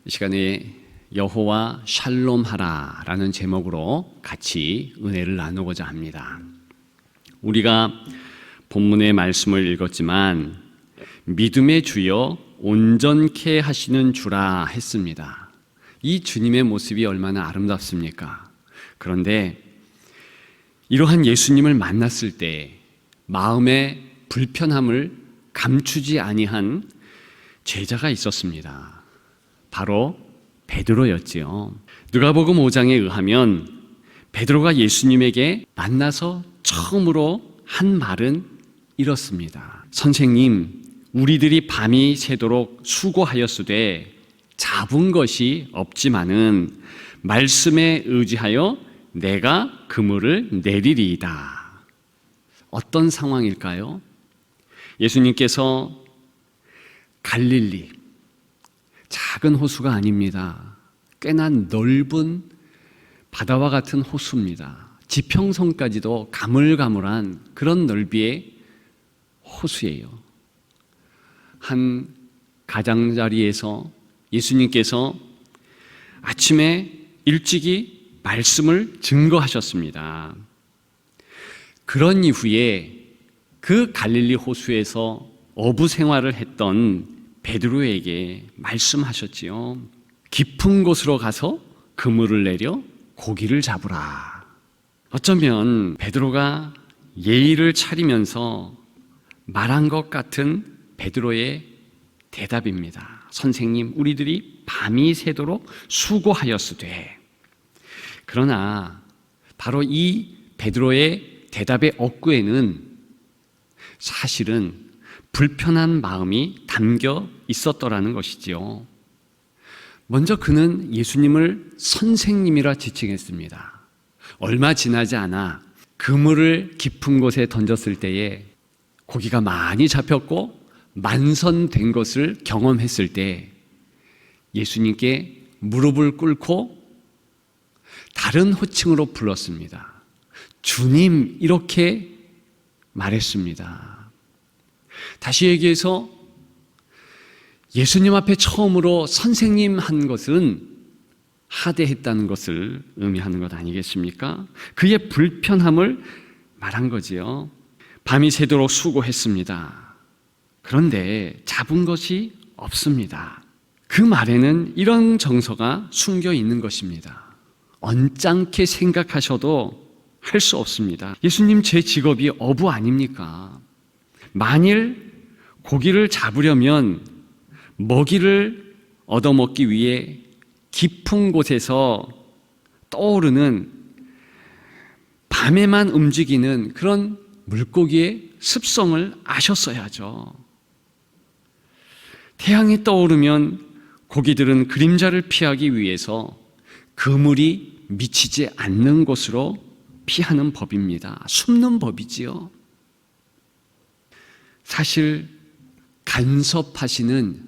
이 시간에 여호와 샬롬하라라는 제목으로 같이 은혜를 나누고자 합니다. 우리가 본문의 말씀을 읽었지만 믿음의 주여 온전케 하시는 주라 했습니다. 이 주님의 모습이 얼마나 아름답습니까? 그런데 이러한 예수님을 만났을 때 마음의 불편함을 감추지 아니한 제자가 있었습니다. 바로 베드로였지요. 누가복음 5장에 의하면 베드로가 예수님에게 만나서 처음으로 한 말은 이렇습니다. 선생님, 우리들이 밤이 새도록 수고하였으되 잡은 것이 없지만은 말씀에 의지하여 내가 그물을 내리리이다. 어떤 상황일까요? 예수님께서 갈릴리, 작은 호수가 아닙니다. 꽤나 넓은 바다와 같은 호수입니다. 지평선까지도 가물가물한 그런 넓이의 호수예요. 한 가장자리에서 예수님께서 아침에 일찍이 말씀을 증거하셨습니다. 그런 이후에 그 갈릴리 호수에서 어부 생활을 했던 베드로에게 말씀하셨지요. 깊은 곳으로 가서 그물을 내려 고기를 잡으라. 어쩌면 베드로가 예의를 차리면서 말한 것 같은 베드로의 대답입니다. 선생님, 우리들이 밤이 새도록 수고하였으되. 그러나 바로 이 베드로의 대답의 억구에는 사실은 불편한 마음이 담겨 있었더라는 것이지요. 먼저 그는 예수님을 선생님이라 지칭했습니다. 얼마 지나지 않아 그물을 깊은 곳에 던졌을 때에 고기가 많이 잡혔고 만선된 것을 경험했을 때 예수님께 무릎을 꿇고 다른 호칭으로 불렀습니다. 주님, 이렇게 말했습니다. 다시 얘기해서 예수님 앞에 처음으로 선생님 한 것은 하대했다는 것을 의미하는 것 아니겠습니까? 그의 불편함을 말한 거지요. 밤이 새도록 수고했습니다. 그런데 잡은 것이 없습니다. 그 말에는 이런 정서가 숨겨 있는 것입니다. 언짢게 생각하셔도 할 수 없습니다. 예수님, 제 직업이 어부 아닙니까? 만일 고기를 잡으려면 먹이를 얻어먹기 위해 깊은 곳에서 떠오르는 밤에만 움직이는 그런 물고기의 습성을 아셨어야죠. 태양이 떠오르면 고기들은 그림자를 피하기 위해서 그물이 미치지 않는 곳으로 피하는 법입니다. 숨는 법이지요. 사실 간섭하시는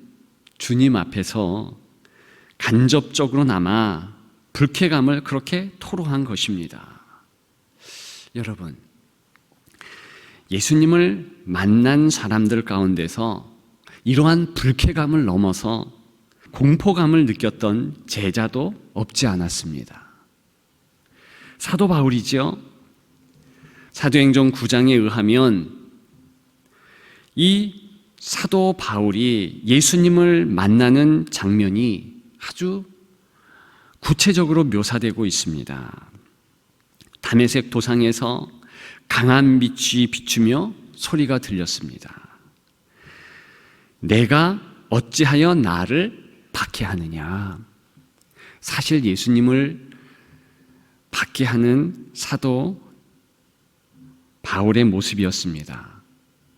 주님 앞에서 간접적으로나마 불쾌감을 그렇게 토로한 것입니다. 여러분, 예수님을 만난 사람들 가운데서 이러한 불쾌감을 넘어서 공포감을 느꼈던 제자도 없지 않았습니다. 사도 바울이죠. 사도행전 9장에 의하면 이 사도 바울이 예수님을 만나는 장면이 아주 구체적으로 묘사되고 있습니다. 다메섹 도상에서 강한 빛이 비추며 소리가 들렸습니다. 내가 어찌하여 나를 박해하느냐. 사실 예수님을 박해하는 사도 바울의 모습이었습니다.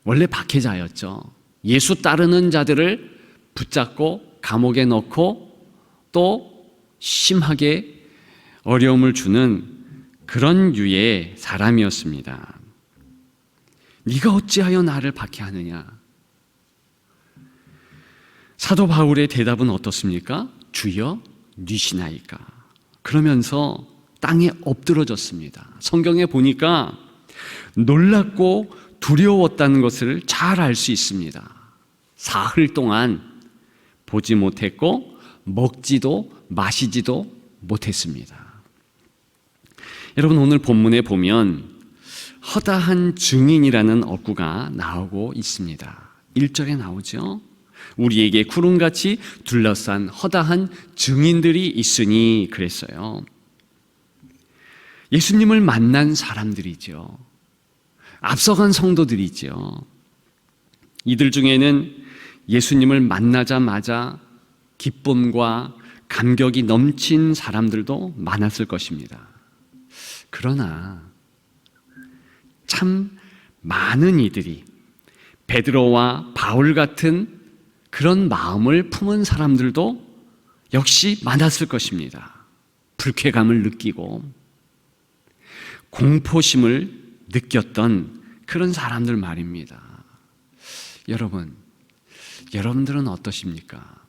원래 박해자였죠. 예수 따르는 자들을 붙잡고 감옥에 넣고 또 심하게 어려움을 주는 그런 유의 사람이었습니다. 네가 어찌하여 나를 박해하느냐. 사도 바울의 대답은 어떻습니까? 주여, 뉘시나이까. 그러면서 땅에 엎드러졌습니다. 성경에 보니까 놀랍고 두려웠다는 것을 잘 알 수 있습니다. 사흘 동안 보지 못했고 먹지도 마시지도 못했습니다. 여러분, 오늘 본문에 보면 허다한 증인이라는 어구가 나오고 있습니다. 1절에 나오죠. 우리에게 구름같이 둘러싼 허다한 증인들이 있으니 그랬어요. 예수님을 만난 사람들이죠. 앞서간 성도들이죠. 이들 중에는 예수님을 만나자마자 기쁨과 감격이 넘친 사람들도 많았을 것입니다. 그러나 참 많은 이들이 베드로와 바울 같은 그런 마음을 품은 사람들도 역시 많았을 것입니다. 불쾌감을 느끼고 공포심을 느꼈던 그런 사람들 말입니다. 여러분, 여러분들은 어떠십니까?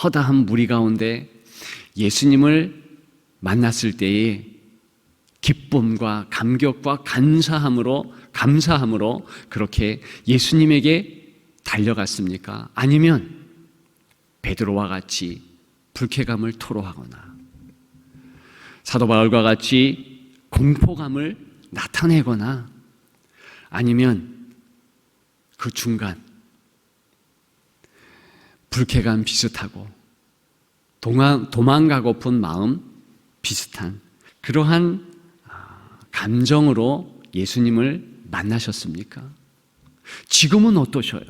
허다한 무리 가운데 예수님을 만났을 때에 기쁨과 감격과 감사함으로 그렇게 예수님에게 달려갔습니까? 아니면 베드로와 같이 불쾌감을 토로하거나 사도 바울과 같이 공포감을 나타내거나 아니면 그 중간 불쾌감 비슷하고 도망가고픈 마음 비슷한 그러한 감정으로 예수님을 만나셨습니까? 지금은 어떠셔요?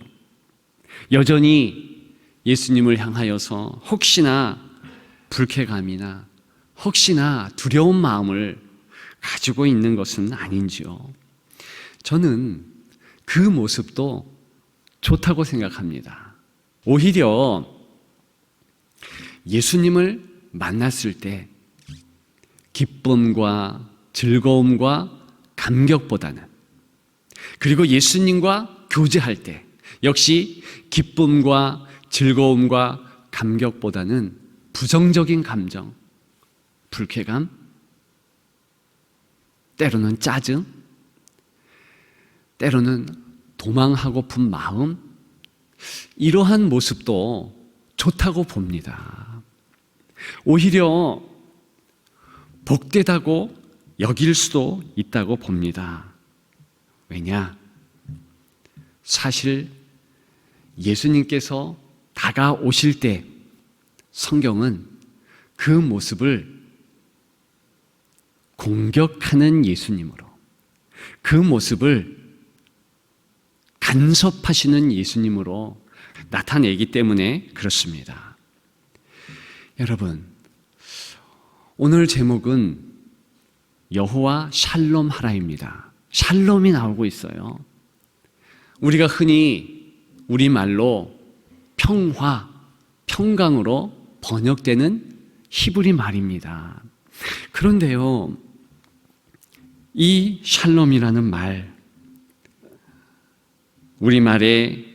여전히 예수님을 향하여서 혹시나 불쾌감이나 혹시나 두려운 마음을 가지고 있는 것은 아닌지요? 저는 그 모습도 좋다고 생각합니다. 오히려 예수님을 만났을 때 기쁨과 즐거움과 감격보다는, 그리고 예수님과 교제할 때 역시 기쁨과 즐거움과 감격보다는 부정적인 감정, 불쾌감, 때로는 짜증, 때로는 도망하고픈 마음, 이러한 모습도 좋다고 봅니다. 오히려 복되다고 여길 수도 있다고 봅니다. 왜냐? 사실 예수님께서 다가오실 때 성경은 그 모습을 공격하는 예수님으로, 그 모습을 간섭하시는 예수님으로 나타내기 때문에 그렇습니다. 여러분, 오늘 제목은 여호와 샬롬 하라입니다. 샬롬이 나오고 있어요. 우리가 흔히 우리말로 평화, 평강으로 번역되는 히브리 말입니다. 그런데요, 이 샬롬이라는 말, 우리말에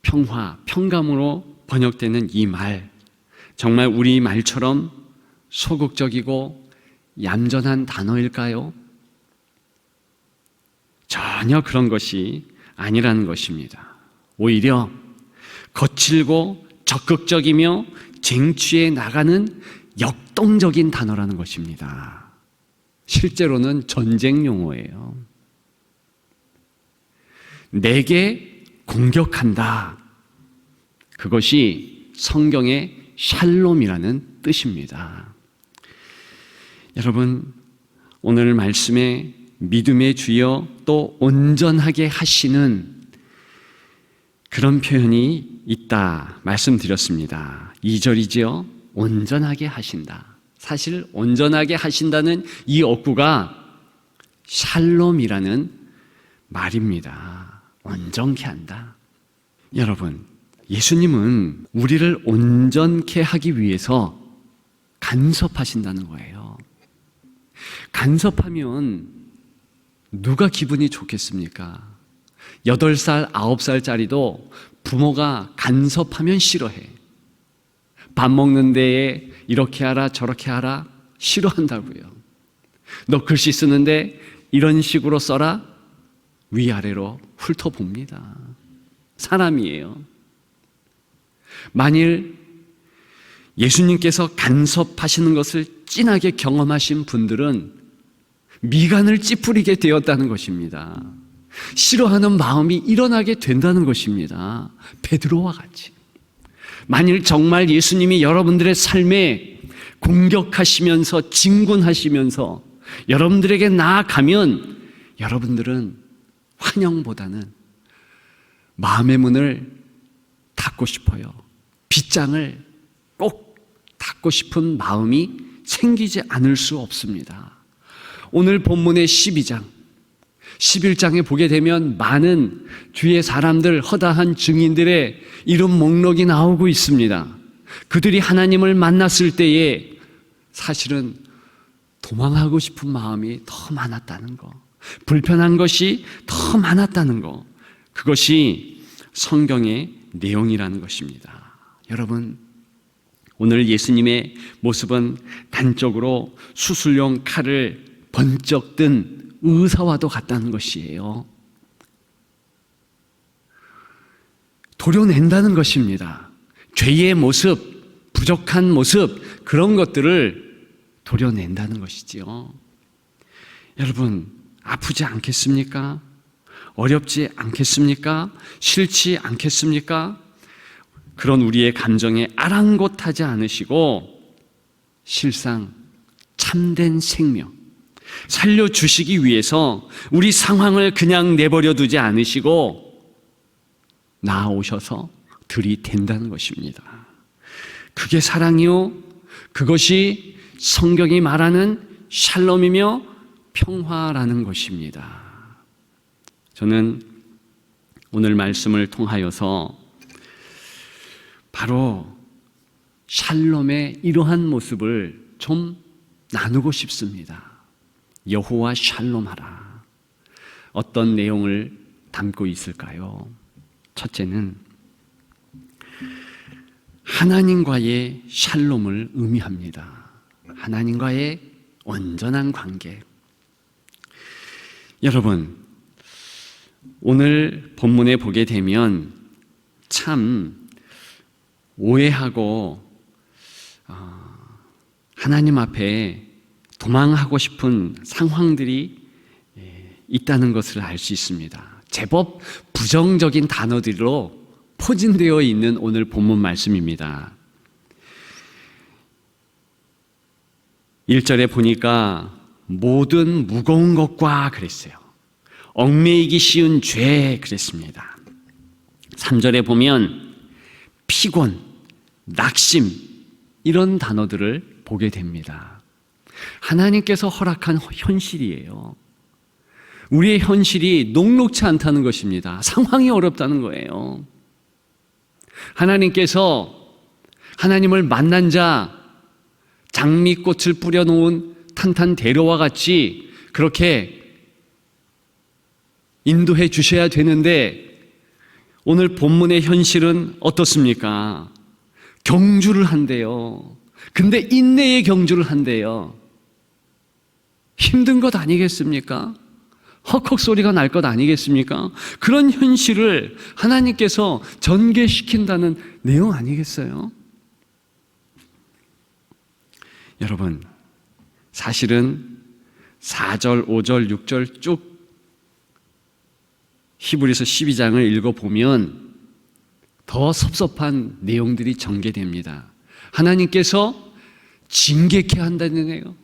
평화, 평감으로 번역되는 이 말, 정말 우리말처럼 소극적이고 얌전한 단어일까요? 전혀 그런 것이 아니라는 것입니다. 오히려 거칠고 적극적이며 쟁취해 나가는 역동적인 단어라는 것입니다. 실제로는 전쟁 용어예요. 내게 공격한다. 그것이 성경의 샬롬이라는 뜻입니다. 여러분, 오늘 말씀에 믿음의 주여 또 온전하게 하시는 그런 표현이 있다 말씀드렸습니다. 2절이지요. 온전하게 하신다. 사실 온전하게 하신다는 이 어구가 샬롬이라는 말입니다. 온전케 한다. 여러분, 예수님은 우리를 온전케 하기 위해서 간섭하신다는 거예요. 간섭하면 누가 기분이 좋겠습니까? 8살, 9살짜리도 부모가 간섭하면 싫어해. 밥 먹는 데에 이렇게 하라 저렇게 하라 싫어한다고요. 너 글씨 쓰는데 이런 식으로 써라 위아래로 훑어봅니다. 사람이에요. 만일 예수님께서 간섭하시는 것을 진하게 경험하신 분들은 미간을 찌푸리게 되었다는 것입니다. 싫어하는 마음이 일어나게 된다는 것입니다. 베드로와 같이. 만일 정말 예수님이 여러분들의 삶에 공격하시면서 진군하시면서 여러분들에게 나아가면 여러분들은 환영보다는 마음의 문을 닫고 싶어요. 빗장을 꼭 닫고 싶은 마음이 생기지 않을 수 없습니다. 오늘 본문의 12장, 11장에 보게 되면 많은 주의 사람들, 허다한 증인들의 이름 목록이 나오고 있습니다. 그들이 하나님을 만났을 때에 사실은 도망하고 싶은 마음이 더 많았다는 거, 불편한 것이 더 많았다는 거, 그것이 성경의 내용이라는 것입니다. 여러분, 오늘 예수님의 모습은 단적으로 수술용 칼을 번쩍 든 의사와도 같다는 것이에요. 도려낸다는 것입니다. 죄의 모습, 부족한 모습, 그런 것들을 도려낸다는 것이지요. 여러분, 아프지 않겠습니까? 어렵지 않겠습니까? 싫지 않겠습니까? 그런 우리의 감정에 아랑곳하지 않으시고 실상 참된 생명 살려주시기 위해서 우리 상황을 그냥 내버려 두지 않으시고 나아오셔서 들이댄다는 것입니다. 그게 사랑이요, 그것이 성경이 말하는 샬롬이며 평화라는 것입니다. 저는 오늘 말씀을 통하여서 바로 샬롬의 이러한 모습을 좀 나누고 싶습니다. 여호와 샬롬하라. 어떤 내용을 담고 있을까요? 첫째는 하나님과의 샬롬을 의미합니다. 하나님과의 온전한 관계. 여러분, 오늘 본문에 보게 되면 참 오해하고 하나님 앞에 도망하고 싶은 상황들이 있다는 것을 알 수 있습니다. 제법 부정적인 단어들로 포진되어 있는 오늘 본문 말씀입니다. 1절에 보니까 모든 무거운 것과 그랬어요. 얽매이기 쉬운 죄 그랬습니다. 3절에 보면 피곤, 낙심 이런 단어들을 보게 됩니다. 하나님께서 허락한 현실이에요. 우리의 현실이 녹록지 않다는 것입니다. 상황이 어렵다는 거예요. 하나님께서 하나님을 만난 자 장미꽃을 뿌려놓은 탄탄 대로와 같이 그렇게 인도해 주셔야 되는데 오늘 본문의 현실은 어떻습니까? 경주를 한대요. 근데 인내의 경주를 한대요. 힘든 것 아니겠습니까? 헉헉 소리가 날 것 아니겠습니까? 그런 현실을 하나님께서 전개시킨다는 내용 아니겠어요? 여러분, 사실은 4절, 5절, 6절 쭉 히브리서 12장을 읽어보면 더 섭섭한 내용들이 전개됩니다. 하나님께서 징계케 한다는 거예요.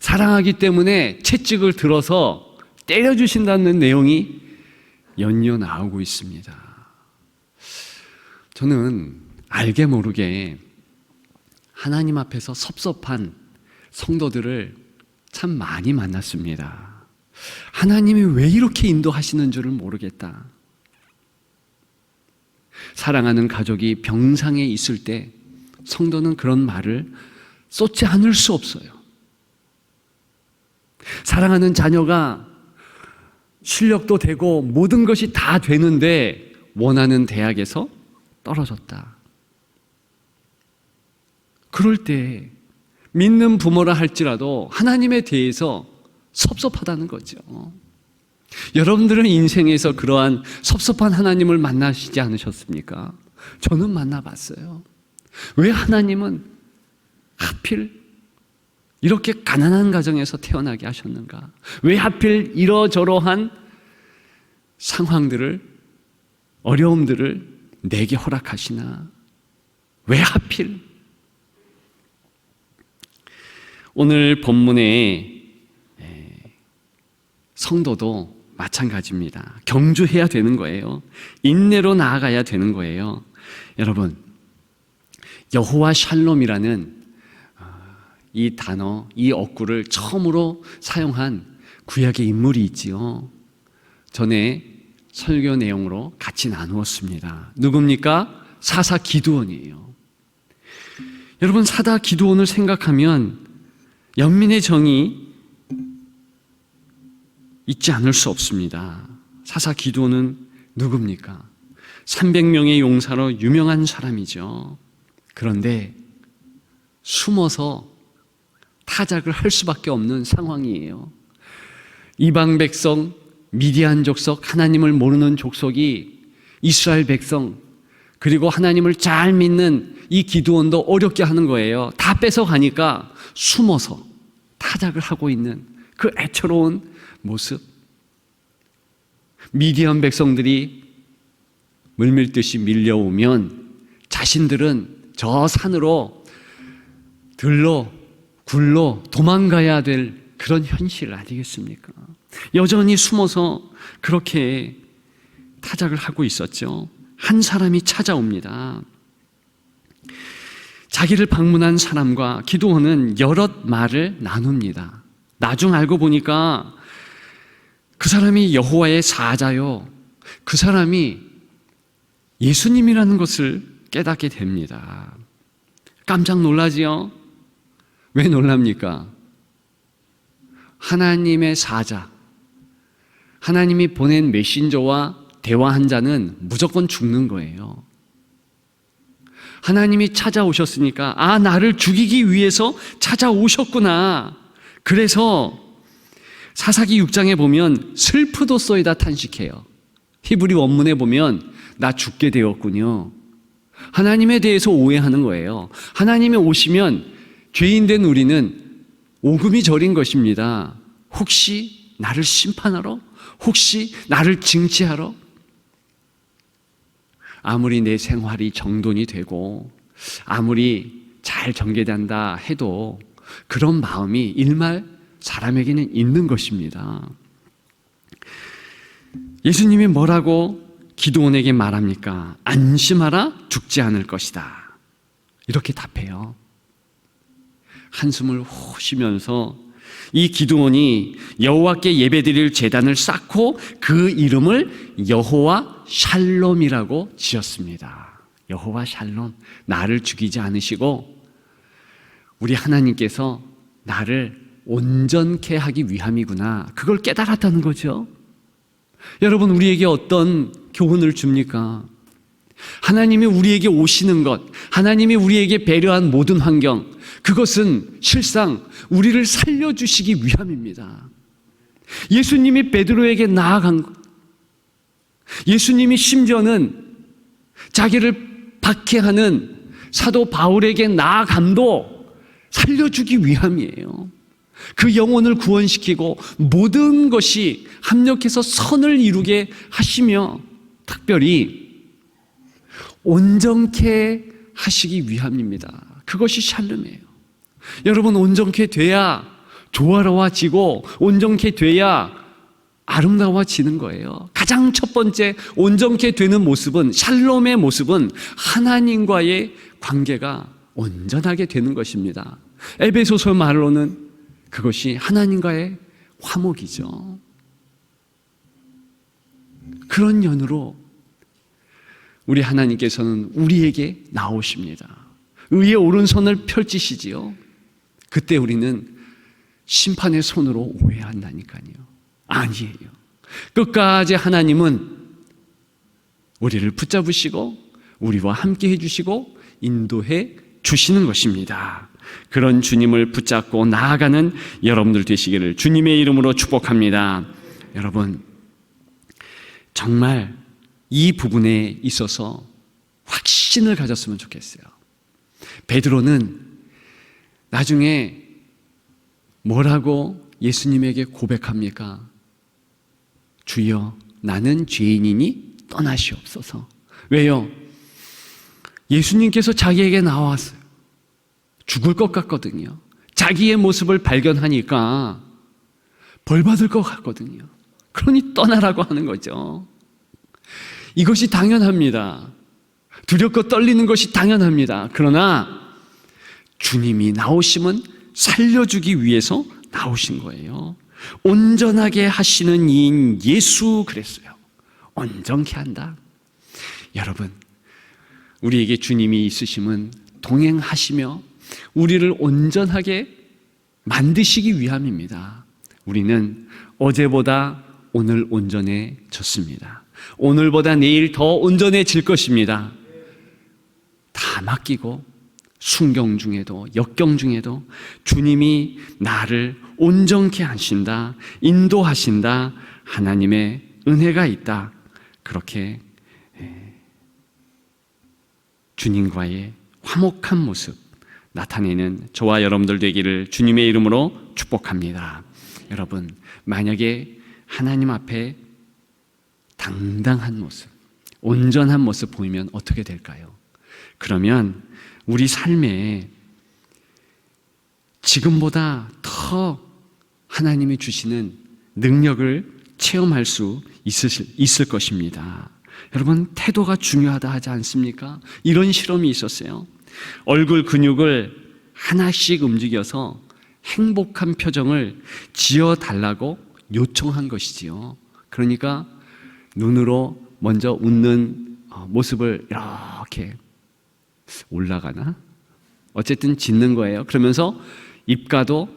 사랑하기 때문에 채찍을 들어서 때려주신다는 내용이 연이어 나오고 있습니다. 저는 알게 모르게 하나님 앞에서 섭섭한 성도들을 참 많이 만났습니다. 하나님이 왜 이렇게 인도하시는 줄을 모르겠다. 사랑하는 가족이 병상에 있을 때 성도는 그런 말을 쏟지 않을 수 없어요. 사랑하는 자녀가 실력도 되고 모든 것이 다 되는데 원하는 대학에서 떨어졌다. 그럴 때 믿는 부모라 할지라도 하나님에 대해서 섭섭하다는 거죠. 여러분들은 인생에서 그러한 섭섭한 하나님을 만나시지 않으셨습니까? 저는 만나봤어요. 왜 하나님은 하필 이렇게 가난한 가정에서 태어나게 하셨는가? 왜 하필 이러저러한 상황들을, 어려움들을 내게 허락하시나? 왜 하필? 오늘 본문의 성도도 마찬가지입니다. 경주해야 되는 거예요. 인내로 나아가야 되는 거예요. 여러분, 여호와 샬롬이라는 이 단어, 이 어구를 처음으로 사용한 구약의 인물이 있지요. 전에 설교 내용으로 같이 나누었습니다. 누굽니까? 사사 기드온이에요. 여러분, 사사 기드온을 생각하면 연민의 정이 잊지 않을 수 없습니다. 사사 기드온은 누굽니까? 300명의 용사로 유명한 사람이죠. 그런데 숨어서 타작을 할 수밖에 없는 상황이에요. 이방 백성, 미디안 족속, 하나님을 모르는 족속이 이스라엘 백성, 그리고 하나님을 잘 믿는 이 기드온도 어렵게 하는 거예요. 다 뺏어가니까 숨어서 타작을 하고 있는 그 애처로운 모습. 미디안 백성들이 물밀듯이 밀려오면 자신들은 저 산으로 들러 굴러 도망가야 될 그런 현실 아니겠습니까? 여전히 숨어서 그렇게 타작을 하고 있었죠. 한 사람이 찾아옵니다. 자기를 방문한 사람과 기드온은 여러 말을 나눕니다. 나중 알고 보니까 그 사람이 여호와의 사자요, 그 사람이 예수님이라는 것을 깨닫게 됩니다. 깜짝 놀라지요? 왜 놀랍니까? 하나님의 사자, 하나님이 보낸 메신저와 대화한 자는 무조건 죽는 거예요. 하나님이 찾아오셨으니까 나를 죽이기 위해서 찾아오셨구나. 그래서 사사기 6장에 보면 슬프도소이다 탄식해요. 히브리 원문에 보면 나 죽게 되었군요. 하나님에 대해서 오해하는 거예요. 하나님이 오시면 죄인된 우리는 오금이 저린 것입니다. 혹시 나를 심판하러? 혹시 나를 징치하러? 아무리 내 생활이 정돈이 되고 아무리 잘 전개된다 해도 그런 마음이 일말 사람에게는 있는 것입니다. 예수님이 뭐라고 기드온에게 말합니까? 안심하라, 죽지 않을 것이다. 이렇게 답해요. 한숨을 후 쉬면서 이 기드온이 여호와께 예배드릴 제단을 쌓고 그 이름을 여호와 샬롬이라고 지었습니다. 여호와 샬롬, 나를 죽이지 않으시고 우리 하나님께서 나를 온전케 하기 위함이구나, 그걸 깨달았다는 거죠. 여러분, 우리에게 어떤 교훈을 줍니까? 하나님이 우리에게 오시는 것, 하나님이 우리에게 배려한 모든 환경, 그것은 실상 우리를 살려주시기 위함입니다. 예수님이 베드로에게 나아간 것, 예수님이 심지어는 자기를 박해하는 사도 바울에게 나아감도 살려주기 위함이에요. 그 영혼을 구원시키고 모든 것이 합력해서 선을 이루게 하시며 특별히 온전케 하시기 위함입니다. 그것이 샬롬이에요. 여러분, 온전케 돼야 조화로워지고 온전케 돼야 아름다워지는 거예요. 가장 첫 번째 온전케 되는 모습은, 샬롬의 모습은 하나님과의 관계가 온전하게 되는 것입니다. 에베소서 말로는 그것이 하나님과의 화목이죠. 그런 연으로 우리 하나님께서는 우리에게 나오십니다. 의의 오른손을 펼치시지요. 그때 우리는 심판의 손으로 오해한다니까요. 아니에요. 끝까지 하나님은 우리를 붙잡으시고 우리와 함께 해주시고 인도해 주시는 것입니다. 그런 주님을 붙잡고 나아가는 여러분들 되시기를 주님의 이름으로 축복합니다. 여러분, 정말 이 부분에 있어서 확신을 가졌으면 좋겠어요. 베드로는 나중에 뭐라고 예수님에게 고백합니까? 주여, 나는 죄인이니 떠나시옵소서. 왜요? 예수님께서 자기에게 나왔어요. 죽을 것 같거든요. 자기의 모습을 발견하니까 벌 받을 것 같거든요. 그러니 떠나라고 하는 거죠. 이것이 당연합니다. 두렵고 떨리는 것이 당연합니다. 그러나 주님이 나오심은 살려주기 위해서 나오신 거예요. 온전하게 하시는 이인 예수 그랬어요. 온전케 한다. 여러분, 우리에게 주님이 있으심은 동행하시며 우리를 온전하게 만드시기 위함입니다. 우리는 어제보다 오늘 온전해졌습니다. 오늘보다 내일 더 온전해질 것입니다. 다 맡기고 순경 중에도 역경 중에도 주님이 나를 온전케 하신다, 인도하신다, 하나님의 은혜가 있다. 그렇게 주님과의 화목한 모습 나타내는 저와 여러분들 되기를 주님의 이름으로 축복합니다. 여러분, 만약에 하나님 앞에 당당한 모습, 온전한 모습 보이면 어떻게 될까요? 그러면 우리 삶에 지금보다 더 하나님이 주시는 능력을 체험할 수 있을 것입니다. 여러분, 태도가 중요하다 하지 않습니까? 이런 실험이 있었어요. 얼굴 근육을 하나씩 움직여서 행복한 표정을 지어달라고 요청한 것이지요. 그러니까 눈으로 먼저 웃는 모습을 이렇게 올라가나? 어쨌든 짓는 거예요. 그러면서 입가도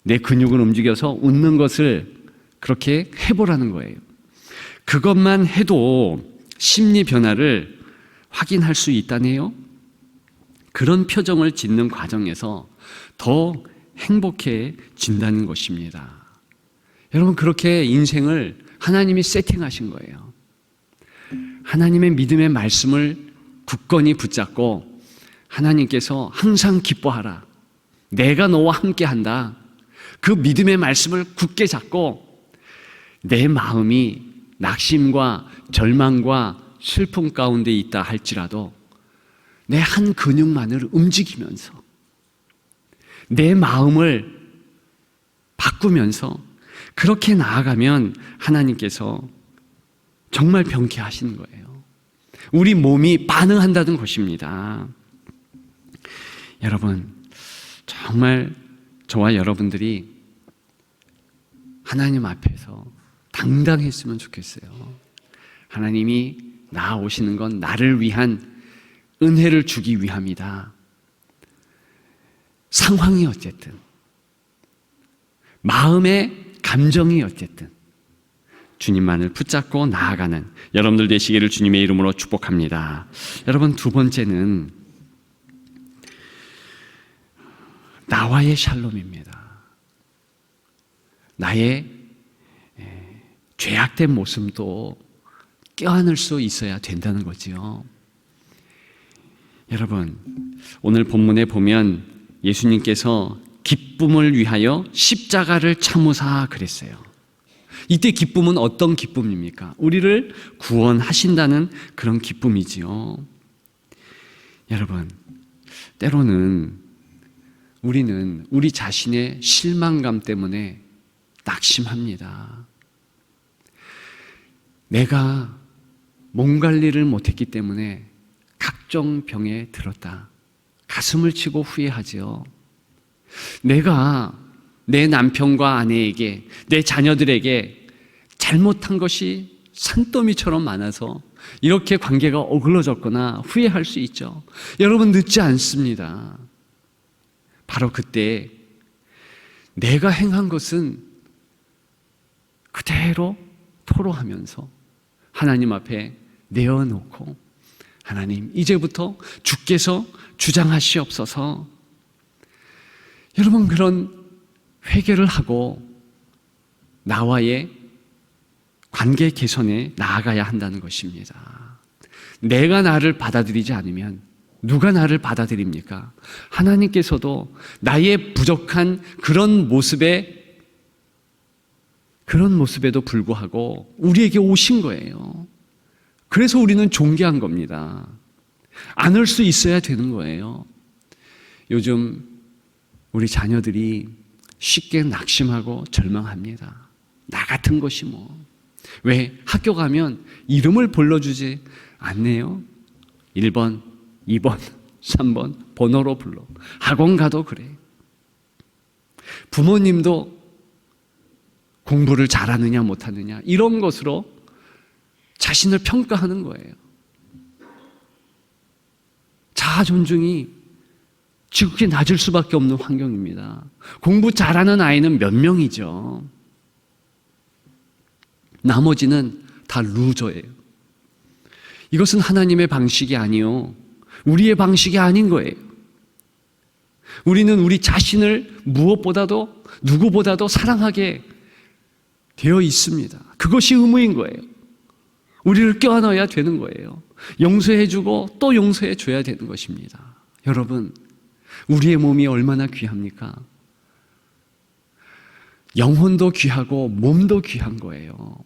내 근육을 움직여서 웃는 것을 그렇게 해보라는 거예요. 그것만 해도 심리 변화를 확인할 수 있다네요. 그런 표정을 짓는 과정에서 더 행복해진다는 것입니다. 여러분, 그렇게 인생을 하나님이 세팅하신 거예요. 하나님의 믿음의 말씀을 굳건히 붙잡고 하나님께서 항상 기뻐하라, 내가 너와 함께한다, 그 믿음의 말씀을 굳게 잡고 내 마음이 낙심과 절망과 슬픔 가운데 있다 할지라도 내 한 근육만을 움직이면서 내 마음을 바꾸면서 그렇게 나아가면 하나님께서 정말 병케 하시는 거예요. 우리 몸이 반응한다는 것입니다. 여러분, 정말 저와 여러분들이 하나님 앞에서 당당했으면 좋겠어요. 하나님이 나아오시는 건 나를 위한 은혜를 주기 위함이다. 상황이 어쨌든, 마음의 감정이 어쨌든 주님만을 붙잡고 나아가는 여러분들 되시기를 주님의 이름으로 축복합니다. 여러분, 두 번째는 나와의 샬롬입니다. 나의 죄악된 모습도 껴안을 수 있어야 된다는 거지요. 여러분, 오늘 본문에 보면 예수님께서 기쁨을 위하여 십자가를 참으사 그랬어요. 이때 기쁨은 어떤 기쁨입니까? 우리를 구원하신다는 그런 기쁨이지요. 여러분, 때로는 우리는 우리 자신의 실망감 때문에 낙심합니다. 내가 몸 관리를 못했기 때문에 각종 병에 들었다. 가슴을 치고 후회하지요. 내가 내 남편과 아내에게, 내 자녀들에게 잘못한 것이 산더미처럼 많아서 이렇게 관계가 어그러졌거나 후회할 수 있죠. 여러분, 늦지 않습니다. 바로 그때 내가 행한 것은 그대로 토로하면서 하나님 앞에 내어놓고, 하나님, 이제부터 주께서 주장하시옵소서. 여러분, 그런 회개를 하고 나와의 관계 개선에 나아가야 한다는 것입니다. 내가 나를 받아들이지 않으면 누가 나를 받아들입니까? 하나님께서도 나의 부족한 그런 모습에도 불구하고 우리에게 오신 거예요. 그래서 우리는 존귀한 겁니다. 안을 수 있어야 되는 거예요. 요즘 우리 자녀들이 쉽게 낙심하고 절망합니다. 나 같은 것이 뭐. 왜? 학교 가면 이름을 불러주지 않네요. 1번, 2번, 3번 번호로 불러. 학원 가도 그래. 부모님도 공부를 잘하느냐 못하느냐 이런 것으로 자신을 평가하는 거예요. 자아 존중이 지극히 낮을 수밖에 없는 환경입니다. 공부 잘하는 아이는 몇 명이죠. 나머지는 다 루저예요. 이것은 하나님의 방식이 아니요, 우리의 방식이 아닌 거예요. 우리는 우리 자신을 무엇보다도 누구보다도 사랑하게 되어 있습니다. 그것이 의무인 거예요. 우리를 껴안아야 되는 거예요. 용서해주고 또 용서해줘야 되는 것입니다. 여러분, 우리의 몸이 얼마나 귀합니까? 영혼도 귀하고 몸도 귀한 거예요.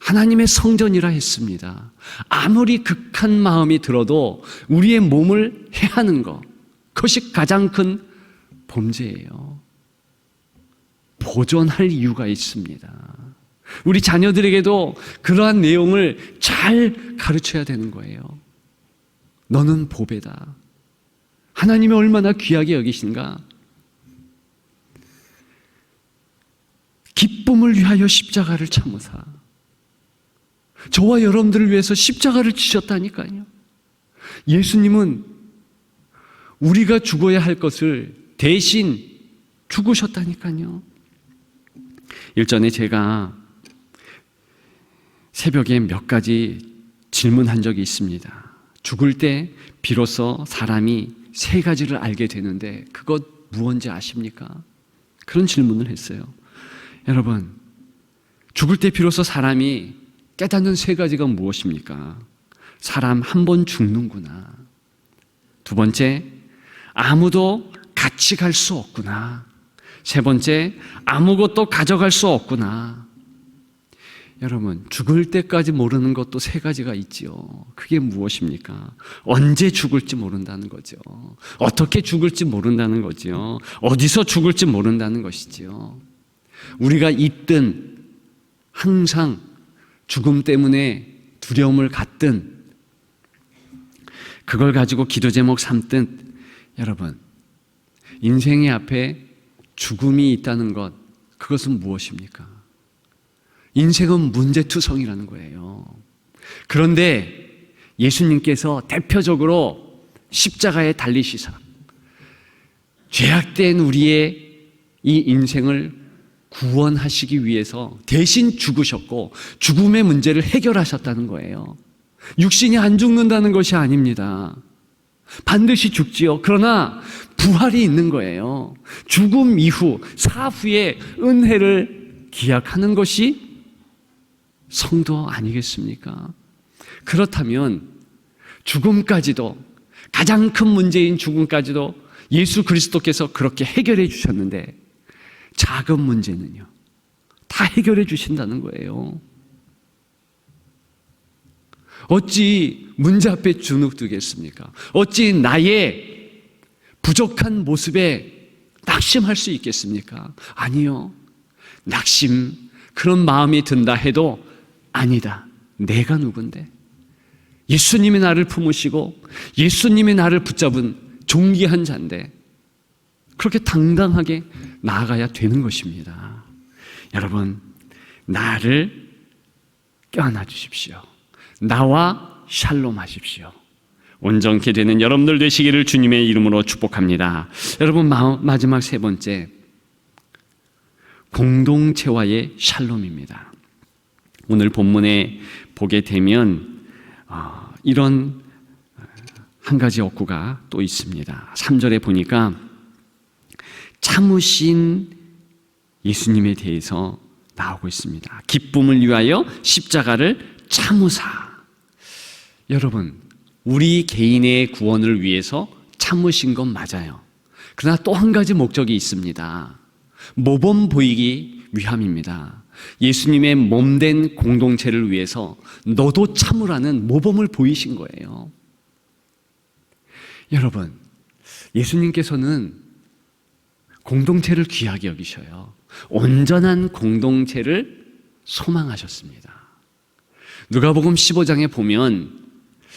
하나님의 성전이라 했습니다. 아무리 극한 마음이 들어도 우리의 몸을 해하는 것, 그것이 가장 큰 범죄예요. 보존할 이유가 있습니다. 우리 자녀들에게도 그러한 내용을 잘 가르쳐야 되는 거예요. 너는 보배다. 하나님이 얼마나 귀하게 여기신가? 기쁨을 위하여 십자가를 참으사. 저와 여러분들을 위해서 십자가를 지셨다니까요. 예수님은 우리가 죽어야 할 것을 대신 죽으셨다니까요. 일전에 제가 새벽에 몇 가지 질문한 적이 있습니다. 죽을 때 비로소 사람이 세 가지를 알게 되는데 그것 무엇인지 아십니까? 그런 질문을 했어요. 여러분, 죽을 때 비로소 사람이 깨닫는 세 가지가 무엇입니까? 사람 한 번 죽는구나. 두 번째, 아무도 같이 갈 수 없구나. 세 번째, 아무것도 가져갈 수 없구나. 여러분, 죽을 때까지 모르는 것도 세 가지가 있지요. 그게 무엇입니까? 언제 죽을지 모른다는 거죠. 어떻게 죽을지 모른다는 거죠. 어디서 죽을지 모른다는 것이지요. 우리가 있든 항상 죽음 때문에 두려움을 갖든 그걸 가지고 기도 제목 삼든, 여러분, 인생의 앞에 죽음이 있다는 것, 그것은 무엇입니까? 인생은 문제투성이라는 거예요. 그런데 예수님께서 대표적으로 십자가에 달리시사 죄악된 우리의 이 인생을 구원하시기 위해서 대신 죽으셨고 죽음의 문제를 해결하셨다는 거예요. 육신이 안 죽는다는 것이 아닙니다. 반드시 죽지요. 그러나 부활이 있는 거예요. 죽음 이후, 사후의 은혜를 기약하는 것이 성도 아니겠습니까? 그렇다면 죽음까지도, 가장 큰 문제인 죽음까지도 예수 그리스도께서 그렇게 해결해 주셨는데 작은 문제는요, 다 해결해 주신다는 거예요. 어찌 문제 앞에 주눅들겠습니까? 어찌 나의 부족한 모습에 낙심할 수 있겠습니까? 아니요. 낙심, 그런 마음이 든다 해도 아니다. 내가 누군데? 예수님이 나를 품으시고 예수님이 나를 붙잡은 존귀한 자인데 그렇게 당당하게 나아가야 되는 것입니다. 여러분, 나를 껴안아 주십시오. 나와 샬롬 하십시오. 온전케 되는 여러분들 되시기를 주님의 이름으로 축복합니다. 여러분, 마지막 세 번째, 공동체와의 샬롬입니다. 오늘 본문에 보게 되면 이런 한 가지 어구가 또 있습니다. 3절에 보니까 참으신 예수님에 대해서 나오고 있습니다. 기쁨을 위하여 십자가를 참으사. 여러분, 우리 개인의 구원을 위해서 참으신 건 맞아요. 그러나 또 한 가지 목적이 있습니다. 모범 보이기 위함입니다. 예수님의 몸된 공동체를 위해서 너도 참으라는 모범을 보이신 거예요. 여러분, 예수님께서는 공동체를 귀하게 여기셔요. 온전한 공동체를 소망하셨습니다. 누가복음 15장에 보면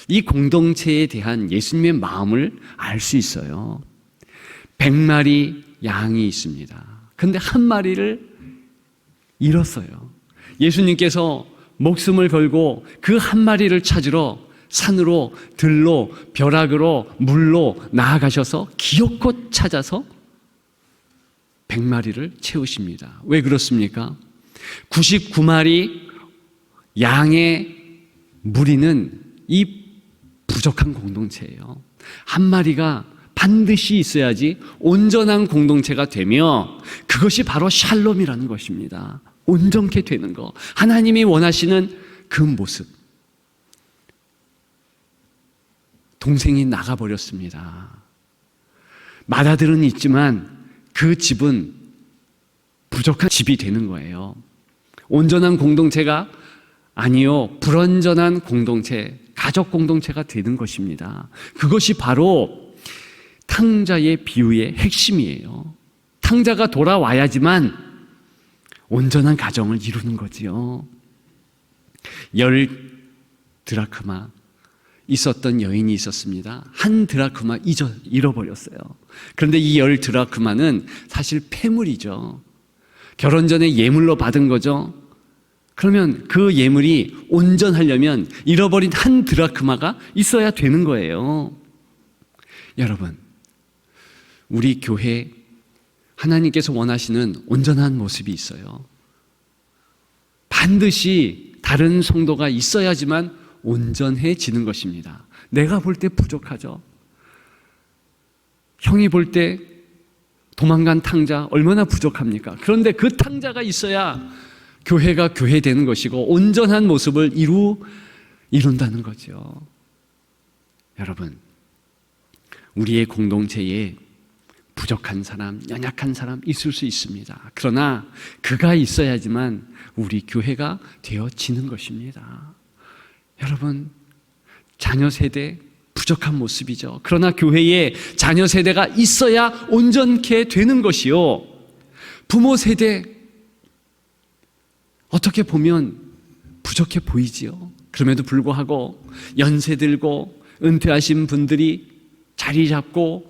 이 공동체에 대한 예수님의 마음을 알 수 있어요. 100마리 양이 있습니다. 그런데 한 마리를 잃었어요. 예수님께서 목숨을 걸고 그 한 마리를 찾으러 산으로, 들로, 벼락으로, 물로 나아가셔서 기어코 찾아서 100마리를 채우십니다. 왜 그렇습니까? 99마리 양의 무리는 이 부족한 공동체예요. 한 마리가 반드시 있어야지 온전한 공동체가 되며 그것이 바로 샬롬이라는 것입니다. 온전케 되는 것. 하나님이 원하시는 그 모습. 동생이 나가버렸습니다. 맏아들은 있지만 그 집은 부족한 집이 되는 거예요. 온전한 공동체가 아니요, 불완전한 공동체, 가족 공동체가 되는 것입니다. 그것이 바로 탕자의 비유의 핵심이에요. 탕자가 돌아와야지만 온전한 가정을 이루는 거지요. 10 드라크마 있었던 여인이 있었습니다. 1 드라크마 잃어버렸어요. 그런데 이 10 드라크마는 사실 폐물이죠. 결혼 전에 예물로 받은 거죠. 그러면 그 예물이 온전하려면 잃어버린 1 드라크마가 있어야 되는 거예요. 여러분, 우리 교회 하나님께서 원하시는 온전한 모습이 있어요. 반드시 다른 성도가 있어야지만 온전해지는 것입니다. 내가 볼 때 부족하죠. 형이 볼 때 도망간 탕자 얼마나 부족합니까? 그런데 그 탕자가 있어야 교회가 교회되는 것이고 온전한 모습을 이룬다는 거죠. 여러분, 우리의 공동체에 부족한 사람, 연약한 사람 있을 수 있습니다. 그러나 그가 있어야지만 우리 교회가 되어지는 것입니다. 여러분, 자녀 세대 부족한 모습이죠. 그러나 교회에 자녀 세대가 있어야 온전케 되는 것이요. 부모 세대 어떻게 보면 부족해 보이지요. 그럼에도 불구하고 연세 들고 은퇴하신 분들이 자리 잡고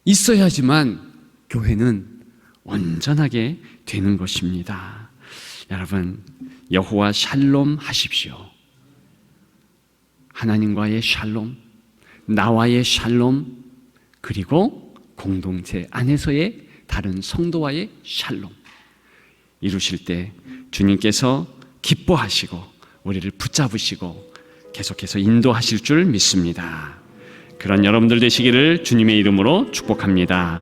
있어야지만 교회는 온전하게 되는 것입니다. 여러분, 여호와 샬롬 하십시오. 하나님과의 샬롬, 나와의 샬롬, 그리고 공동체 안에서의 다른 성도와의 샬롬 이루실 때 주님께서 기뻐하시고 우리를 붙잡으시고 계속해서 인도하실 줄 믿습니다. 그런 여러분들 되시기를 주님의 이름으로 축복합니다.